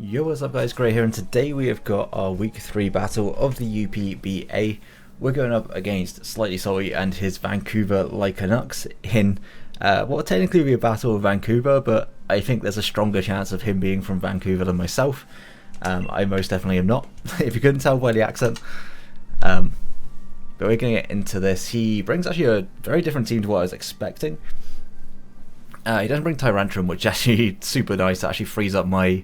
Yo, what's up guys, Gray here, and today we have got our week 3 battle of the UPBA. We're going up against SlightliSalti and his Vancouver Lycanucks in what will technically be a battle of Vancouver, but I think there's a stronger chance of him being from Vancouver than myself. I most definitely am not, if you couldn't tell by the accent. But we're going to get into this. He brings actually a very different team to what I was expecting. He doesn't bring Tyrantrum, which is actually super nice. It actually frees up my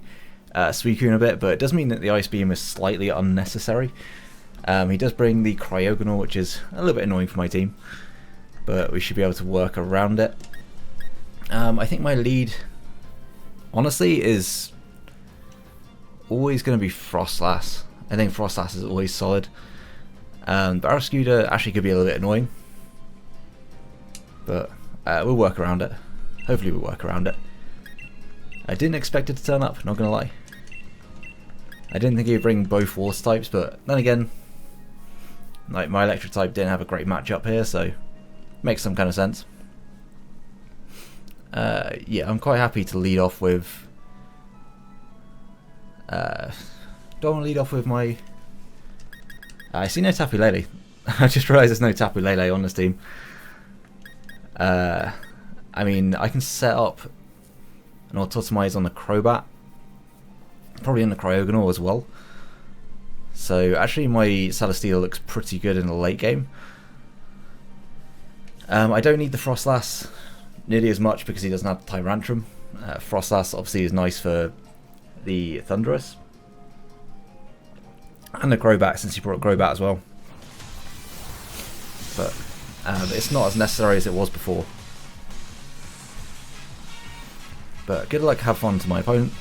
Suicune a bit, but it does mean that the Ice Beam is slightly unnecessary. He does bring the Cryogonal, which is a little bit annoying for my team, but we should be able to work around it. I think my lead, honestly, is always going to be Frostlass. I think Frostlass is always solid. Barraskewda actually could be a little bit annoying, but we'll work around it. Hopefully we'll work around it. I didn't expect it to turn up, not gonna lie. I didn't think he'd bring both Water types, but then again, like, my Electric type didn't have a great matchup here, so makes some kind of sense. Yeah, I'm quite happy to lead off with. Don't want to lead off with my. I see no Tapu Lele. I just realised there's no Tapu Lele on this team. I mean, I can set up an Autotomize on the Crobat, probably in the Cryogonal as well. So actually my Celesteela looks pretty good in the late game. I don't need the Frostlass nearly as much because he doesn't have Tyrantrum. Frostlass obviously is nice for the Thundurus. And the Crobat, since he brought Crobat as well. But it's not as necessary as it was before. But good luck, have fun to my opponent,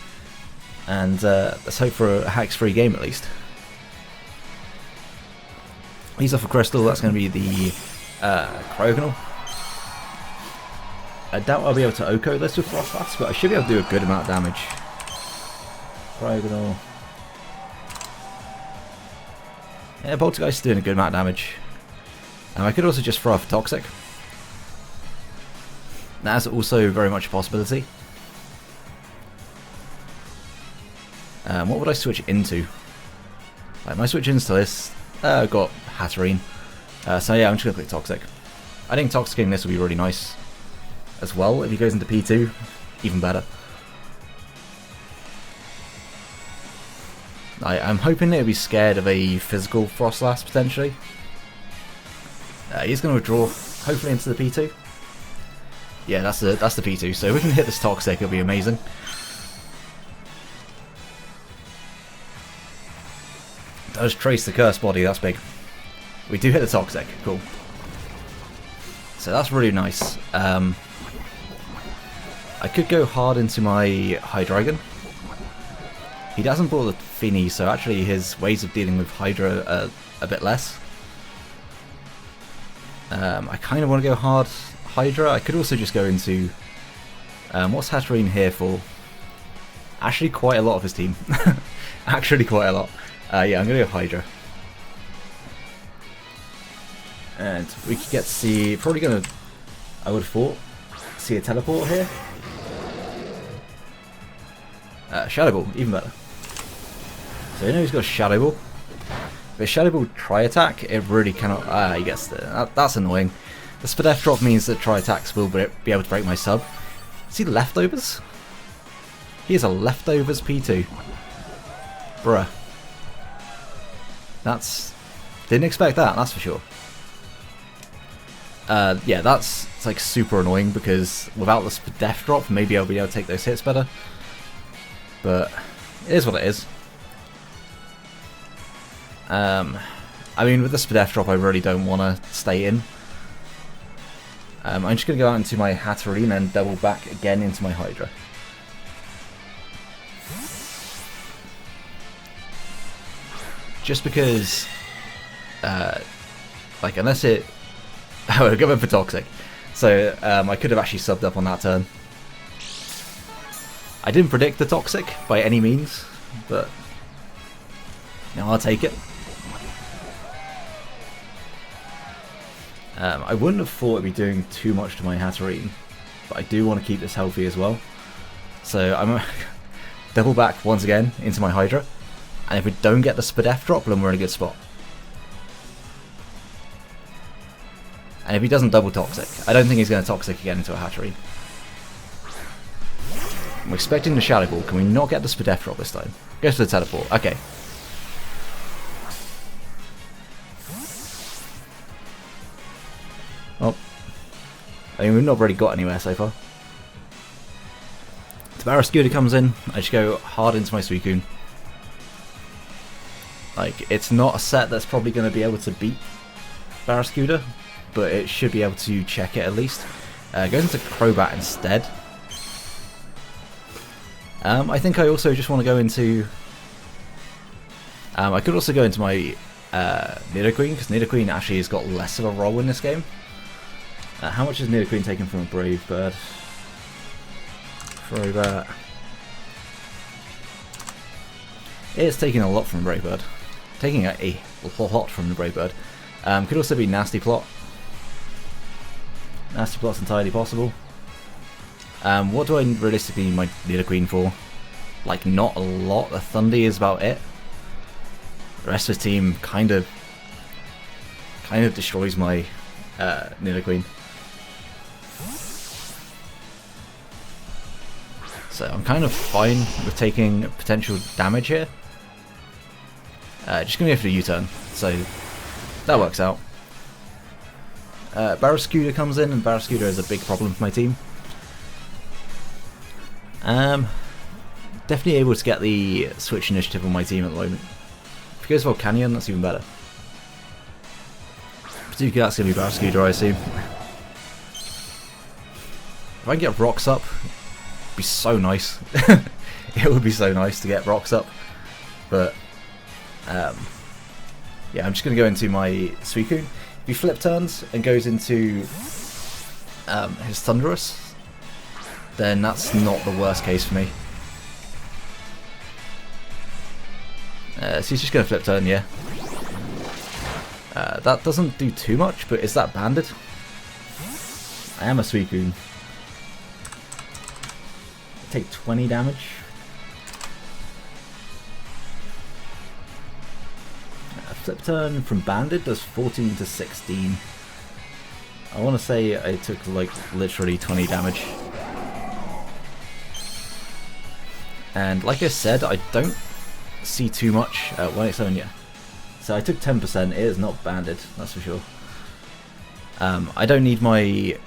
and let's hope for a hacks-free game at least. He's off a Crystal, that's going to be the Cryogonal. I doubt I'll be able to Oko this with Frostlass, but I should be able to do a good amount of damage. Cryogonal. Yeah, Poltergeist is doing a good amount of damage. I could also just throw off Toxic. That's also very much a possibility. What would I switch into? Like, my switch into this, I've got Hatterene. So yeah, I'm just going to click Toxic. I think Toxicking this will be really nice as well. If he goes into P2, even better. I'm hoping it'll be scared of a physical Frostlass potentially. He's going to withdraw, hopefully into the P2. Yeah, that's the P2. So if we can hit this Toxic, it'll be amazing. Does trace the Cursed Body, that's big. We do hit the Toxic, cool. So that's really nice. I could go hard into my Hydreigon. He doesn't brought the Fini, so actually his ways of dealing with Hydra are a bit less. I kind of want to go hard Hydra. I could also just go into... what's Hatterene here for? Actually quite a lot of his team. Actually quite a lot. Yeah, I'm going to go Hydra. And we could get to see, probably going to, I would have thought, see a teleport here. Shadow Ball, even better. So you know he's got Shadow Ball. But Shadow Ball Tri-Attack, it really cannot, he gets the, that's annoying. The Spadef drop means that Tri-Attacks will be able to break my sub. Is he Leftovers? He is a Leftovers P2. Bruh. Didn't expect that, that's for sure. Yeah, it's like super annoying because without the Spadef drop, maybe I'll be able to take those hits better. But it is what it is. I mean, with the Spadef drop, I really don't want to stay in. I'm just going to go out into my Hatterene and double back again into my Hydra. Just because, like, unless it... Oh, we're going for Toxic. So, I could have actually subbed up on that turn. I didn't predict the Toxic by any means, but... No, I'll take it. I wouldn't have thought it'd be doing too much to my Hatterene, but I do want to keep this healthy as well. So, double back once again into my Hydra, and if we don't get the Spadef drop, then we're in a good spot. And if he doesn't double Toxic, I don't think he's going to Toxic again into a Hatchery. I'm expecting the Shadow Ball. Can we not get the Spadef drop this time? Goes for the Teleport. Okay. Oh. I mean, we've not really got anywhere so far. The Barraskewda comes in. I just go hard into my Suicune. Like, it's not a set that's probably going to be able to beat Barraskewda, but it should be able to check it at least. Goes into Crobat instead. I think I also just want to go into... I could also go into my Nidoqueen, because Nidoqueen actually has got less of a role in this game. How much is Nidoqueen taken from a Brave Bird? Crobat. It's taking a lot from a Brave Bird. Taking a lot from the Brave Bird. Could also be Nasty Plot. Nasty Plot's entirely possible. What do I realistically need my Nidoqueen for? Like, not a lot. The Thundy is about it. The rest of the team kind of destroys my Nidoqueen. So I'm kind of fine with taking potential damage here. Just gonna go for the U-turn, so that works out. Barraskewda comes in, and Barraskewda is a big problem for my team. Definitely able to get the switch initiative on my team at the moment. If it goes Volcanion, that's even better. Particularly that's going to be Barraskewda, I assume. If I can get Rocks up, it'd be so nice. It would be so nice to get Rocks up. But, yeah, I'm just going to go into my Suicune. If he flip turns and goes into his Thunderous, then that's not the worst case for me. So he's just going to flip turn, yeah. That doesn't do too much, but is that banded? I am a Suicune. Take 20 damage. Flip turn from banded does 14 to 16. I want to say I took like literally 20 damage. And like I said, I don't see too much at 187, yeah. So I took 10%, it is not banded, that's for sure. I don't need my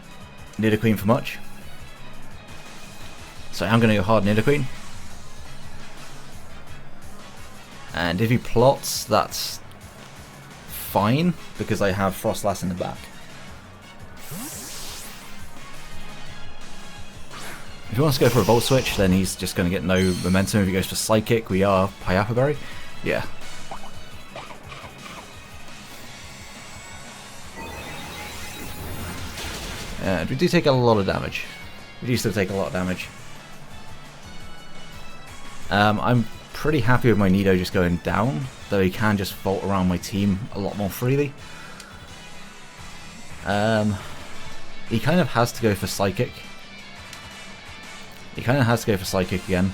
Nidoqueen for much. So I'm going to go hard Nidoqueen. And if he plots, that's fine, because I have Frostlass in the back. If he wants to go for a Volt Switch, then he's just going to get no momentum. If he goes for Psychic, we are Piafa Berry. Yeah. And we do take a lot of damage. We do still take a lot of damage. I'm pretty happy with my Nido just going down, though he can just vault around my team a lot more freely. He kind of has to go for Psychic. He kind of has to go for Psychic again.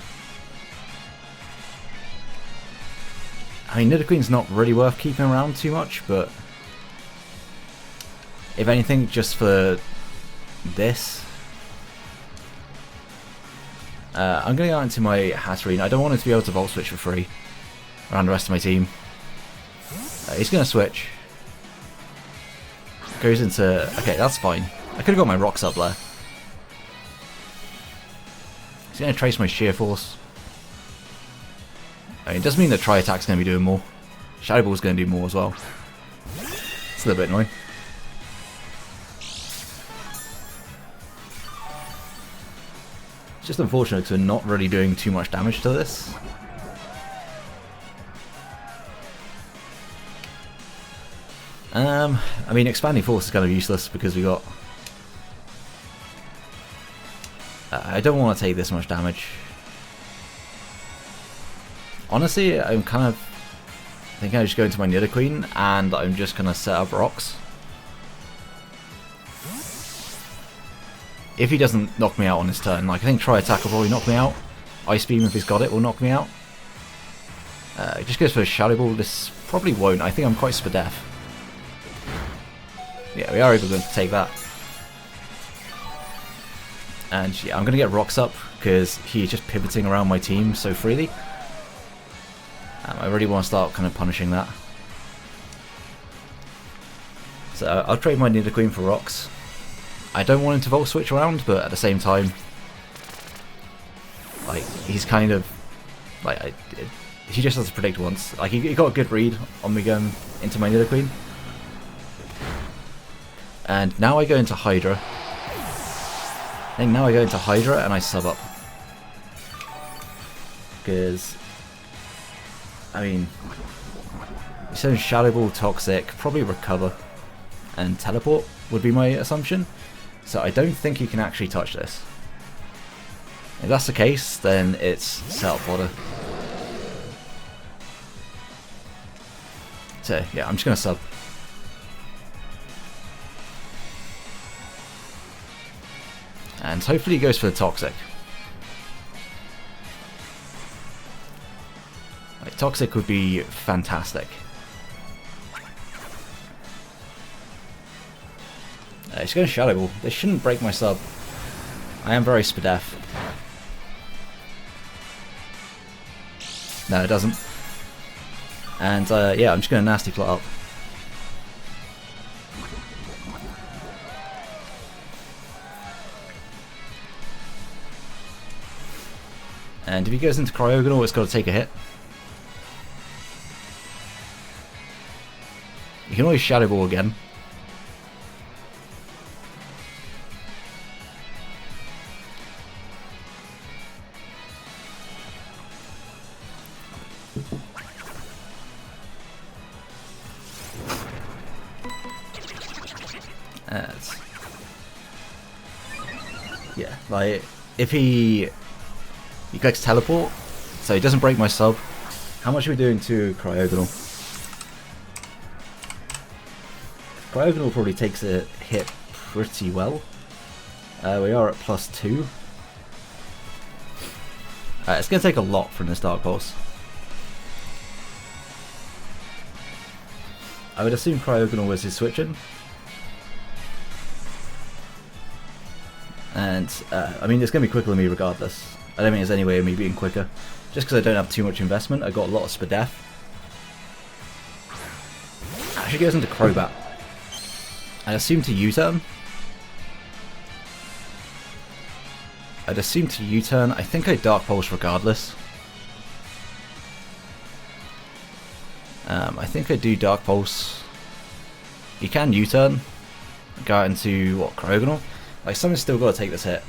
I mean, Nidoqueen's not really worth keeping around too much, but if anything, just for this, I'm going to go into my Hatterene. I don't want him to be able to Volt Switch for free around the rest of my team. He's going to switch. Goes into... Okay, that's fine. I could have got my Rocks up there. He's going to trace my Sheer Force. I mean, it doesn't mean that Tri-Attack's going to be doing more. Shadow Ball's going to do more as well. It's a little bit annoying. It's just unfortunate because we're not really doing too much damage to this. I mean, Expanding Force is kind of useless because we got... I don't want to take this much damage. Honestly, I'm kind of thinking I just go into my Nidoqueen and I'm just going to set up Rocks. If he doesn't knock me out on his turn, like I think Tri-Attack will probably knock me out. Ice Beam, if he's got it, will knock me out. It just goes for a Shadow Ball. This probably won't. I think I'm quite Spadef. Yeah, we are able to take that. And yeah, I'm going to get Rocks up because he's just pivoting around my team so freely. I really want to start kind of punishing that. So I'll trade my Nidoqueen for Rocks. I don't want him to Volt Switch around, but at the same time, like, he's kind of like he just has to predict once. Like, he got a good read on me going into my Nidoqueen. And now I go into Hydra. I think now I go into Hydra and I sub up. Because, I mean, so Shadow Ball, Toxic, probably Recover, and Teleport would be my assumption. So I don't think he can actually touch this. If that's the case, then it's Setup Fodder. So yeah, I'm just going to sub. And hopefully he goes for the Toxic. Like, Toxic would be fantastic. He's going to Shadow Ball. This shouldn't break my sub. I am very Spadef. No, it doesn't. And yeah, I'm just going to Nasty Plot up. And if he goes into Cryogonal, it's got to take a hit. You can always Shadow Ball again. Yeah, like, if he clicks Teleport, so he doesn't break my sub. How much are we doing to Cryogonal? Cryogonal probably takes a hit pretty well. We are at +2. It's going to take a lot from this Dark Pulse. I would assume Cryogonal was his switching. And, I mean, it's going to be quicker than me regardless. I don't think there's any way of me being quicker. Just because I don't have too much investment, I got a lot of Spadef. Actually goes into Crobat. I assume to U-turn. I'd assume to U-turn. I think I Dark Pulse regardless. I think I do Dark Pulse. You can U-turn. Go out into, what, Cryogonal? Like, someone's still got to take this hit.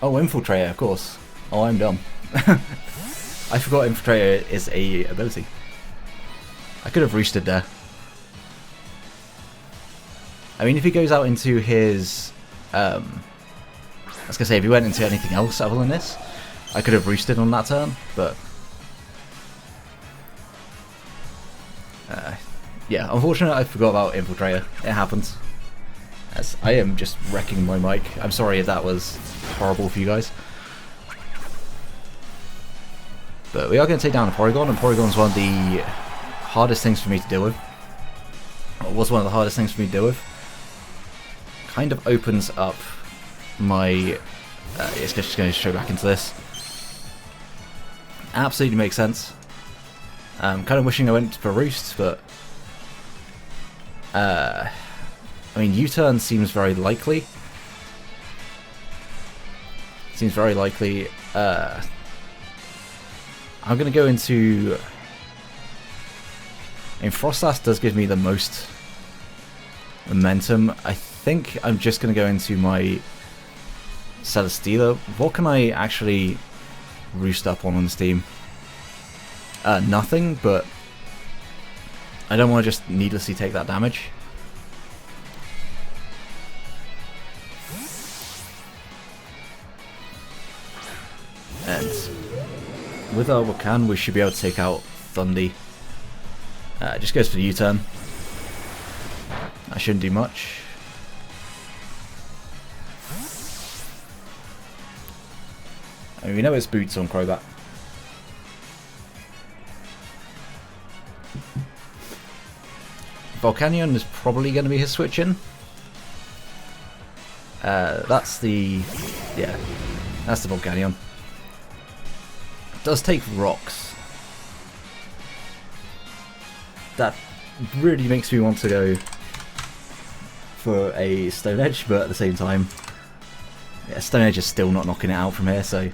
Oh, Infiltrator, of course. Oh, I'm dumb. I forgot Infiltrator is a ability. I could have roosted there. I mean, if he goes out into his... I was going to say, if he went into anything else other than this, I could have roosted on that turn, but... yeah, unfortunately I forgot about Infiltrator. It happens. As I am just wrecking my mic. I'm sorry if that was horrible for you guys. But we are going to take down a Porygon, and Porygon's one of the hardest things for me to deal with. Or was one of the hardest things for me to deal with. Kind of opens up my... it's just going to show back into this. Absolutely makes sense. I'm kind of wishing I went for Roost, but... I mean, U-turn seems very likely. Seems very likely. I'm going to go into... I mean, Froslass does give me the most momentum. I think I'm just going to go into my Celesteela. What can I actually roost up on this team? Nothing, but I don't want to just needlessly take that damage. And with our Wakan, we should be able to take out Thundy. Just goes for the U-turn. I shouldn't do much. I mean, we know it's boots on Crobat. Volcanion is probably going to be his switch in. That's the Volcanion. It does take rocks. That really makes me want to go for a Stone Edge, but at the same time, yeah, Stone Edge is still not knocking it out from here, so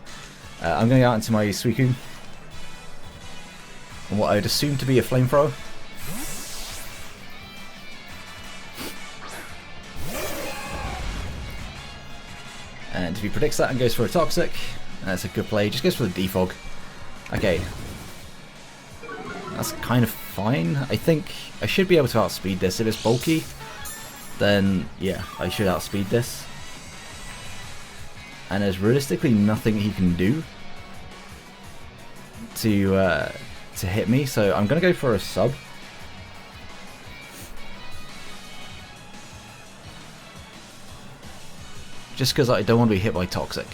I'm going to go out into my Suicune and what I would assume to be a Flamethrower. And if he predicts that and goes for a Toxic, that's a good play. Just goes for the Defog. Okay. That's kind of fine. I think I should be able to outspeed this. If it's bulky, then yeah, I should outspeed this. And there's realistically nothing he can do to hit me, so I'm going to go for a sub. Just because I don't want to be hit by Toxic.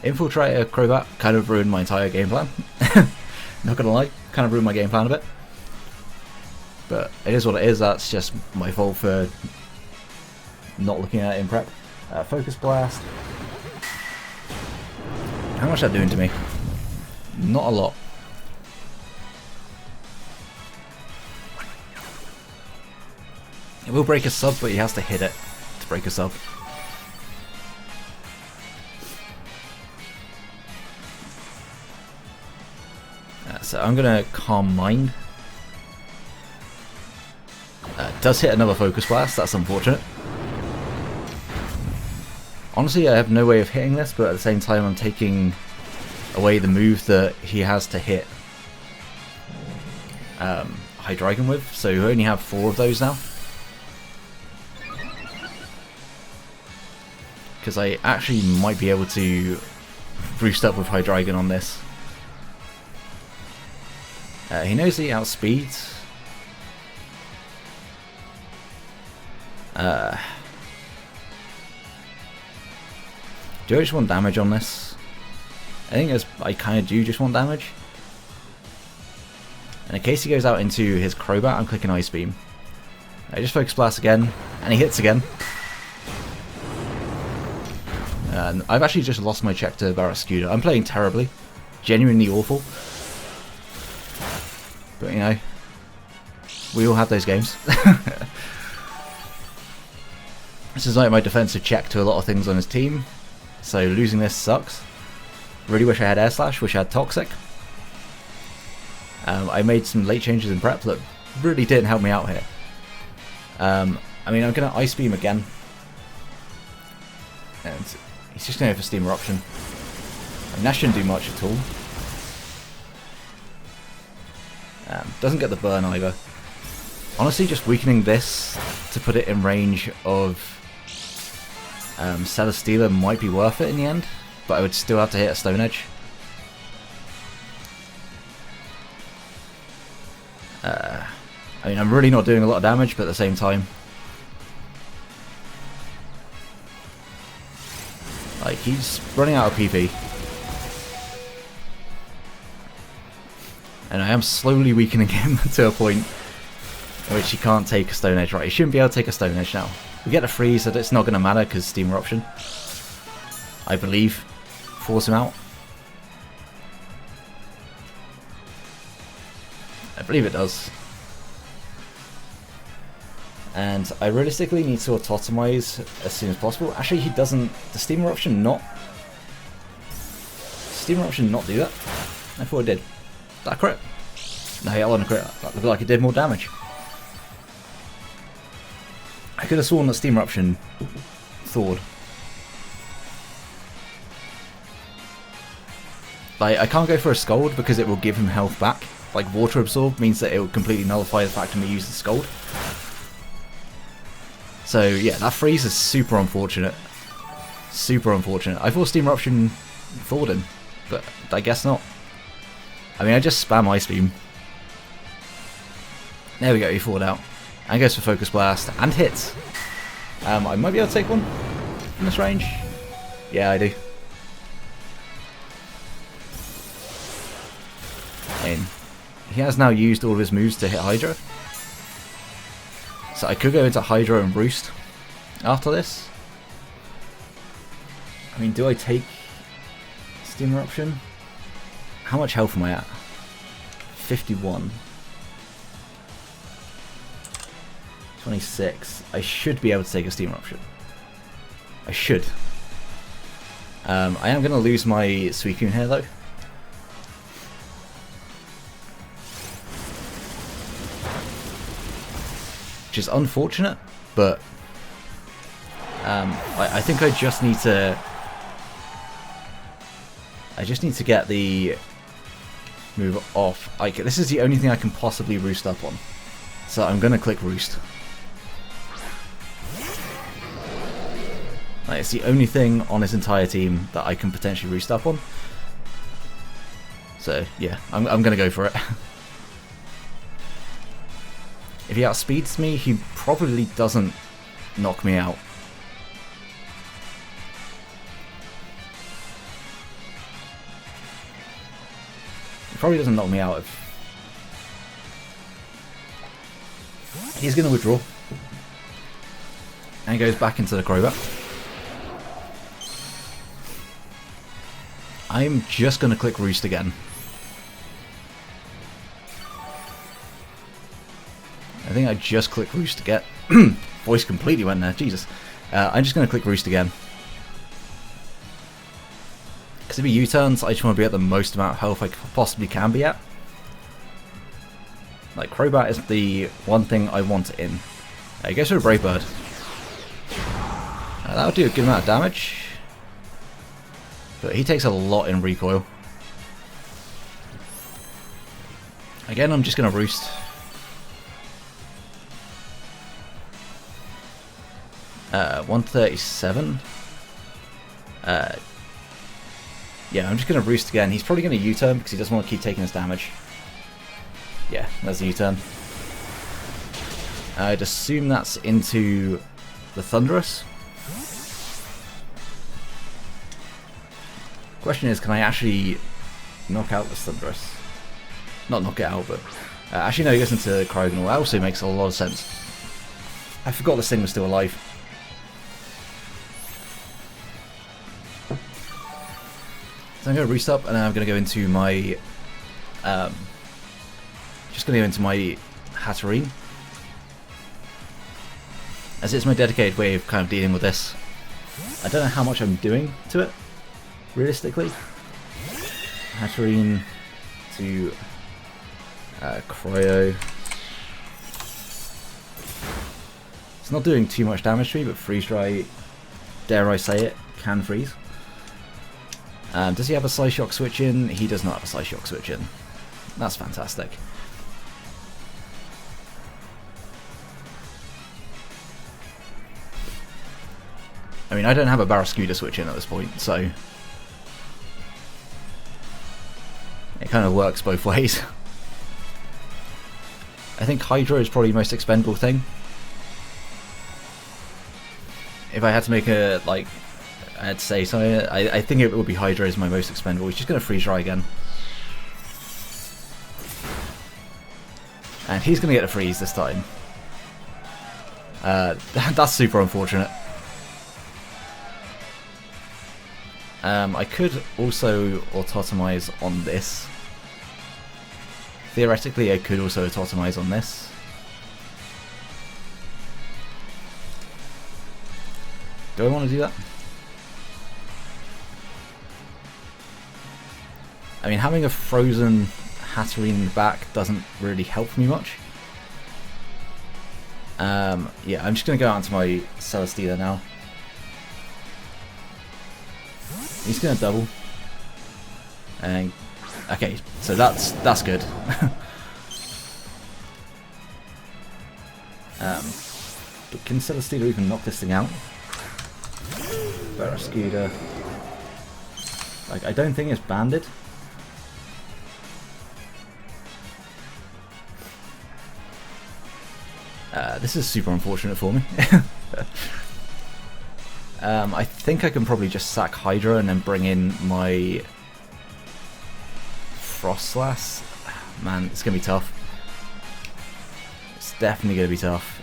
Infiltrator Crobat kind of ruined my entire game plan. Not gonna lie, kind of ruined my game plan a bit. But it is what it is, that's just my fault for not looking at it in prep. Focus Blast. How much is that doing to me? Not a lot. It will break a sub, but he has to hit it to break a sub. So I'm gonna Calm Mind. Does hit another Focus Blast, that's unfortunate. Honestly, I have no way of hitting this, but at the same time I'm taking away the move that he has to hit Hydreigon with, so we only have 4 of those now. Because I actually might be able to boost up with Hydreigon on this. He knows he outspeeds. Do I just want damage on this? I think I kind of do just want damage. And in case he goes out into his Crobat, I'm clicking Ice Beam. I just Focus Blast again, and he hits again. And I've actually just lost my check to Barraskewda. I'm playing terribly. Genuinely awful. But you know, we all have those games. This is like my defensive check to a lot of things on his team. So losing this sucks. Really wish I had Air Slash, wish I had Toxic. I made some late changes in prep that really didn't help me out here. I mean, I'm going to Ice Beam again. And he's just going to go for Steam Eruption. I mean, that shouldn't do much at all. Doesn't get the burn either. Honestly, just weakening this to put it in range of Celesteela might be worth it in the end, but I would still have to hit a Stone Edge. I mean, I'm really not doing a lot of damage, but at the same time, like, he's running out of PP. And I am slowly weakening him to a point in which he can't take a Stone Edge. Right, he shouldn't be able to take a Stone Edge now. We get a freeze, so it's not going to matter because Steam Eruption, I believe, force him out. I believe it does. And I realistically need to autotomize as soon as possible. Actually, he doesn't. Does Steam Eruption not? Steam Eruption not do that? I thought it did. That crit? No, yeah, I want to crit. That looked like it did more damage. I could have sworn that Steam Eruption thawed. Like, I can't go for a Scald because it will give him health back. Like, Water Absorb means that it will completely nullify the fact of me using Scald. So yeah, that freeze is super unfortunate. Super unfortunate. I thought Steam Eruption thawed him, but I guess not. I mean, I just spam Ice Beam. There we go, he thawed out. And goes for Focus Blast, and hits. I might be able to take one from this range. Yeah, I do. he has now used all of his moves to hit Hydra. So I could go into Hydra and Roost after this. I mean, do I take Steam Eruption? How much health am I at? 51. 26. I should be able to take a Steam Eruption. I should. I am going to lose my Suicune here though. Which is unfortunate, but I think I just need to get the move off. This is the only thing I can possibly roost up on, so I'm gonna click roost. It's the only thing on this entire team that I can potentially roost up on. So yeah, I'm gonna go for it. If he outspeeds me, he probably doesn't knock me out. He probably doesn't knock me out if... He's going to withdraw. And he goes back into the Crobat. I'm just going to click Roost again. I think I just clicked Roost again. Voice completely went there, Jesus. I'm just going to click Roost again. Because if he U-turns, I just want to be at the most amount of health I possibly can be at. Like, Crobat is the one thing I want in. He goes for a Brave Bird. That'll do a good amount of damage. But he takes a lot in recoil. Again, I'm just going to Roost. 137. Yeah, I'm just going to Roost again. He's probably going to U-turn because he doesn't want to keep taking his damage. Yeah, there's a U-turn. I'd assume that's into the Thunderous. Question is, can I actually knock out this Thunderous? Not knock it out, but... actually, no, he goes into Cryogonal. That also makes a lot of sense. I forgot this thing was still alive. So I'm going to Roost up, and then I'm going to go into my... just going to go into my Hatterene. As it's my dedicated way of kind of dealing with this. I don't know how much I'm doing to it, realistically. Hatterene to Cryo. It's not doing too much damage to me, but Freeze Dry, dare I say it, can freeze. Does he have a Slice Shock switch in? He does not have a Slice Shock switch in. That's fantastic. I mean, I don't have a Barraskewda switch in at this point, so it kind of works both ways. I think Hydra is probably the most expendable thing. If I had to make a, like, I'd say so. I think it would be Hydra is my most expendable. He's just going to Freeze Dry again. And he's going to get a freeze this time. That's super unfortunate. I could also autotomize on this. Theoretically, I could also autotomize on this. Do I want to do that? I mean, having a frozen Hatterene in the back doesn't really help me much. Yeah, I'm just going to go out into my Celesteela now. He's going to double. And okay, so that's good. But can Celesteela even knock this thing out? Barraskewda. Like, I don't think it's banded. This is super unfortunate for me. I think I can probably just sack Hydra and then bring in my Frostlass. Man, it's going to be tough. It's definitely going to be tough.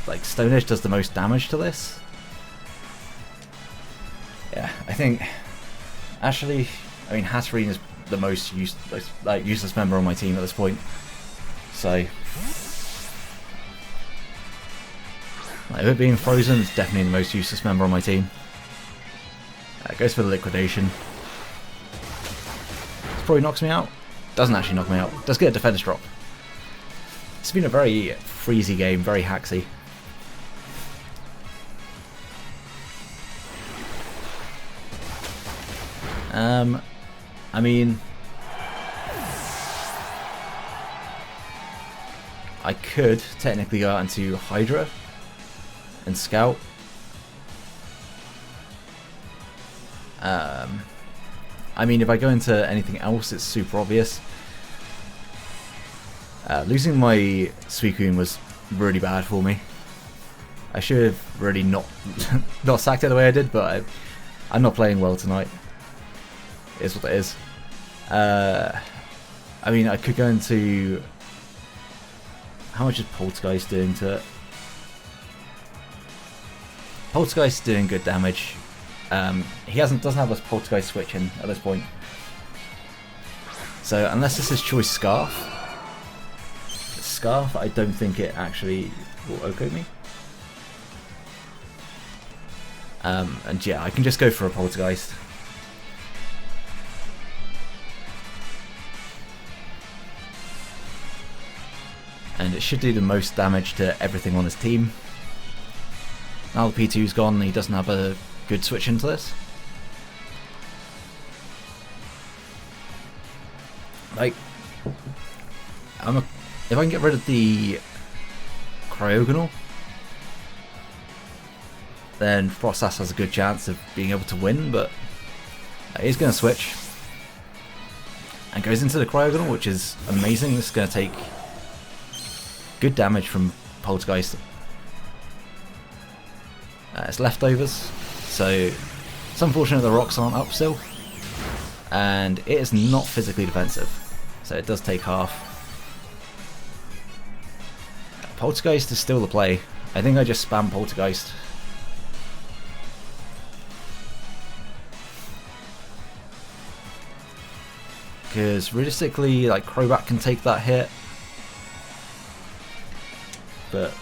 Like, Stone Edge does the most damage to this. Yeah, I think... Actually, I mean, Hatterene is the most useless member on my team at this point. So... Like, with it being frozen, it's definitely the most useless member on my team. Goes for the liquidation. This probably knocks me out. Doesn't actually knock me out. Does get a defense drop. It's been a very freezy game, very hacksy. I mean, I could technically go out into Hydra and Scout. I mean, if I go into anything else, it's super obvious. Losing my Suicune was really bad for me. I should have really not sacked it the way I did, but I'm not playing well tonight. It is what it is. I mean, I could go into... How much is Poltergeist doing to it? Poltergeist doing good damage. He doesn't have a Poltergeist switching at this point. So unless this is choice Scarf, I don't think it actually will OHKO me. And yeah, I can just go for a Poltergeist. And it should do the most damage to everything on his team. Now the P2's gone, he doesn't have a good switch into this. Like, if I can get rid of the Cryogonal, then Frostlass has a good chance of being able to win, but he's going to switch. And goes into the Cryogonal, which is amazing. This is going to take good damage from Poltergeist. It's leftovers, so it's unfortunate the rocks aren't up still. And it is not physically defensive, so it does take half. Poltergeist is still the play. I think I just spam Poltergeist. Because realistically, like, Crobat can take that hit. But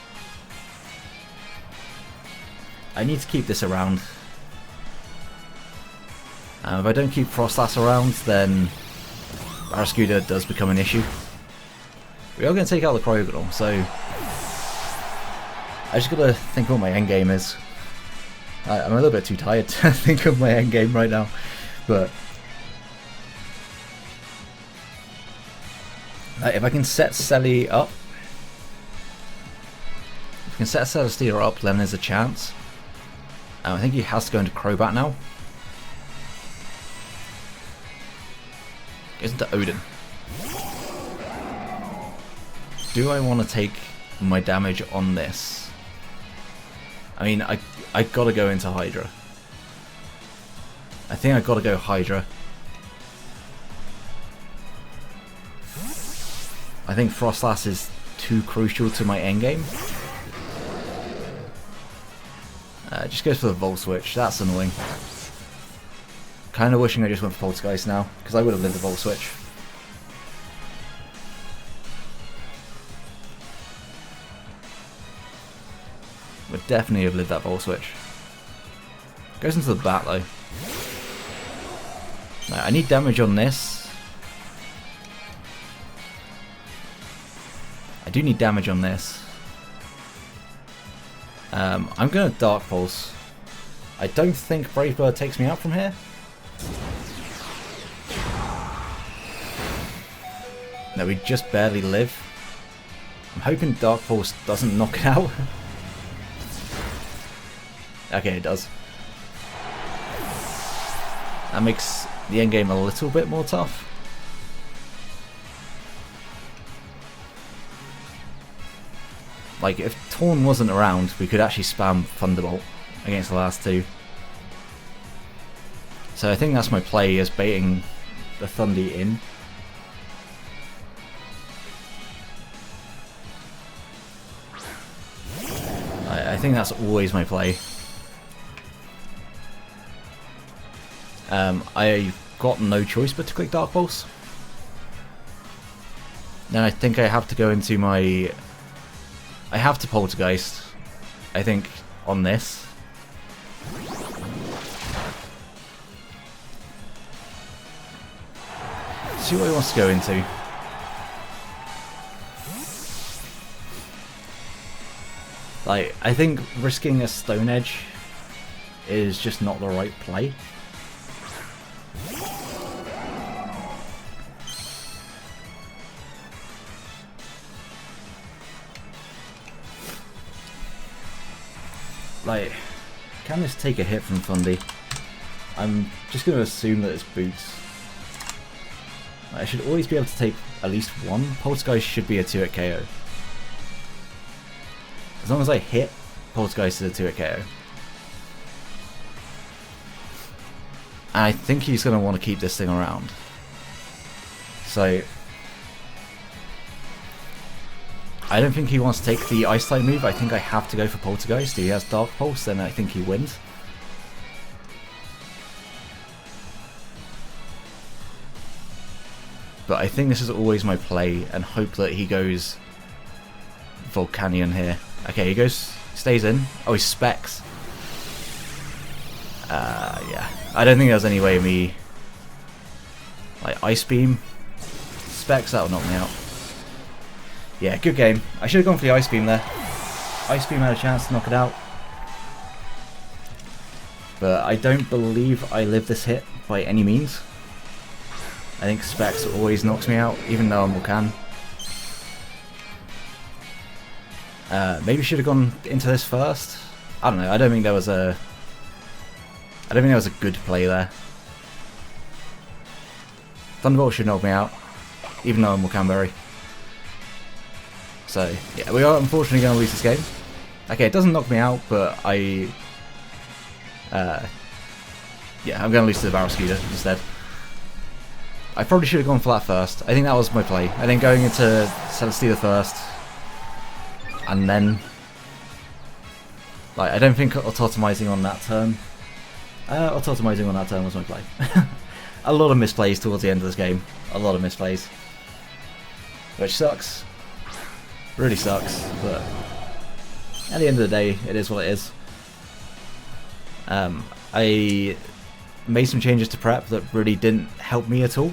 I need to keep this around. If I don't keep Frostlass around, then Barraskewda does become an issue. We are going to take out the Cryogonal, so I just got to think what my endgame is. I'm a little bit too tired to think of my endgame right now, but if I can set Selly up, if I can set Celesteela up, then there's a chance. I think he has to go into Crobat now. Goes into Odin. Do I want to take my damage on this? I mean, I gotta go into Hydra. I think I gotta go Hydra. I think Frostlass is too crucial to my endgame. Just goes for the Volt Switch. That's annoying. Kind of wishing I just went for Poltergeist now, because I would have lived the Volt Switch. Would definitely have lived that Volt Switch. Goes into the bat though. Now, I need damage on this. I do need damage on this. I'm going to Dark Pulse. I don't think Brave Bird takes me out from here. No, we just barely live. I'm hoping Dark Pulse doesn't knock it out. Okay, it does. That makes the endgame a little bit more tough. Like, if Torn wasn't around, we could actually spam Thunderbolt against the last two. So I think that's my play, is baiting the Thundy in. think that's always my play. I got no choice but to click Dark Pulse. Then I think I have to go into my... I have to Poltergeist, I think, on this. See what he wants to go into. Like, I think risking a Stone Edge is just not the right play. Like, can this take a hit from Fundy? I'm just going to assume that it's boots. I should always be able to take at least one. Poltergeist should be a 2-hit KO. As long as I hit, Poltergeist is a 2-hit KO. And I think he's going to want to keep this thing around. So... I don't think he wants to take the Ice type move. I think I have to go for Poltergeist. If he has Dark Pulse, then I think he wins. But I think this is always my play, and hope that he goes Volcanion here. Okay, he goes, stays in. Oh, he specs. Yeah. I don't think there's any way me... Like, Ice Beam. Specs, that'll knock me out. Yeah, good game. I should have gone for the Ice Beam there. Ice Beam had a chance to knock it out. But I don't believe I live this hit by any means. I think Specs always knocks me out, even though I'm Volcan. Maybe should have gone into this first. I don't know. I don't think there was a good play there. Thunderbolt should knock me out, even though I'm Volcanberry. So, yeah, we are unfortunately going to lose this game. Okay, it doesn't knock me out, but yeah, I'm going to lose to the Barraskewda instead. I probably should have gone for that first. I think that was my play. I think going into Celesteela first, and then... Like, I don't think autotomizing on that turn... autotomizing on that turn was my play. A lot of misplays towards the end of this game. A lot of misplays. Which sucks. Really sucks, but at the end of the day, it is what it is. I made some changes to prep that really didn't help me at all.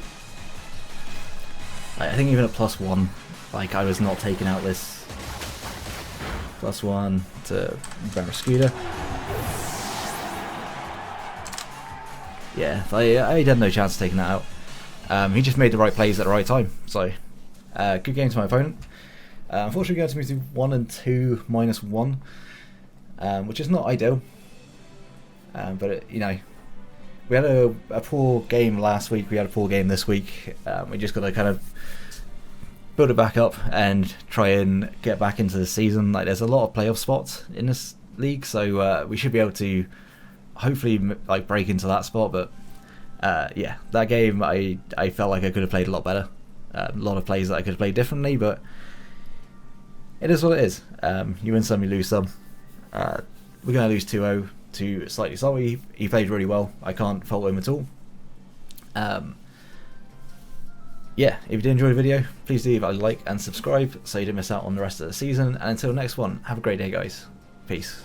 I think even at +1, like, I was not taking out this +1 to Barraskewda. Yeah, I had no chance of taking that out. He just made the right plays at the right time, so good game to my opponent. Unfortunately, we had to move to 1 and 2 -1, which is not ideal. But it, you know, we had a poor game last week. We had a poor game this week. We just got to kind of build it back up and try and get back into the season. Like, there's a lot of playoff spots in this league, so we should be able to hopefully like break into that spot. But yeah, that game I felt like I could have played a lot better. A lot of plays that I could have played differently, but it is what it is. You win some, you lose some. We're going to lose 2-0 to SlightliSalti. He played really well. I can't fault him at all. Yeah, if you did enjoy the video, please do leave a like and subscribe so you don't miss out on the rest of the season. And until next one, have a great day, guys. Peace.